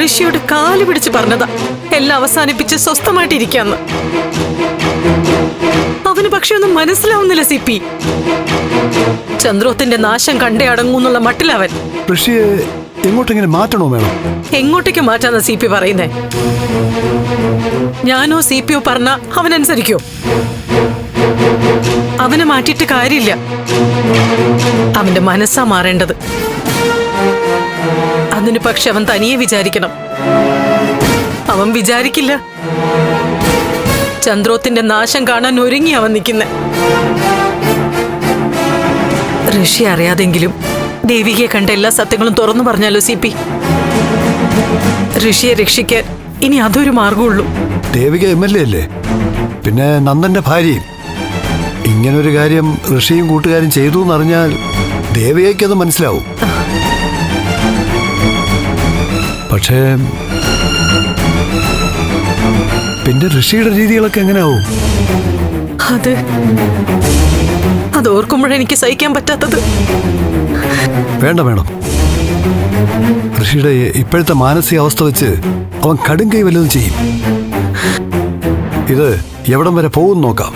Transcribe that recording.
ഋഷിയോട് കാല് പിടിച്ച് പറഞ്ഞതാ എല്ലാം അവസാനിപ്പിച്ച് സ്വസ്ഥമായിട്ടിരിക്കാന്ന്. അവന് പക്ഷെ ഒന്നും മനസ്സിലാവുന്നില്ല സിപി. ചന്ദ്രോത്തിന്റെ നാശം കണ്ടേ അടങ്ങൂന്നുള്ള മട്ടിലവൻ. ഋഷിയെ എങ്ങോട്ടെങ്ങനെ മാറ്റണോ വേണം? എങ്ങോട്ടേക്ക് മാറ്റാന്ന സിപി പറയുന്നേ? ഞാനോ സിപിയോ പറഞ്ഞ അവനനുസരിക്കോ? അവനെ മാറ്റിയിട്ട് കാര്യമില്ല. അവന്റെ മനസ്സാ മാറേണ്ടത്. അതിന് പക്ഷെ അവൻ തനിയെ വിചാരിക്കണം. അവൻ വിചാരിക്കില്ല. ചന്ദ്രോത്തിന്റെ നാശം കാണാൻ ഒരുങ്ങി അവൻ നിൽക്കുന്നെ. ഋഷി അറിയാതെങ്കിലും ദേവികയെ കണ്ട എല്ലാ സത്യങ്ങളും തുറന്നു പറഞ്ഞാലോ സിപി? ഋഷിയെ രക്ഷിക്കാൻ ഇനി അതൊരു മാർഗമുള്ളൂ. ദേവിക MLA അല്ലേ, പിന്നെ നന്ദന്റെ ഭാര്യയും. ഇങ്ങനൊരു കാര്യം ഋഷിയും കൂട്ടുകാരും ചെയ്തു എന്നറിഞ്ഞാൽ ദേവികയ്ക്കത് മനസ്സിലാവും. പക്ഷേ പിന്നെ ഋഷിയുടെ രീതികളൊക്കെ എങ്ങനെയാവും? അത് ഓർക്കുമ്പോഴെനിക്ക് സഹിക്കാൻ പറ്റാത്തത്. വേണ്ട വേണം. ഋഷിയുടെ ഇപ്പോഴത്തെ മാനസികാവസ്ഥ വെച്ച് അവൻ കടുങ്കൈ വല്ലതും ചെയ്യും. ഇത് എവിടം വരെ പോകും നോക്കാം.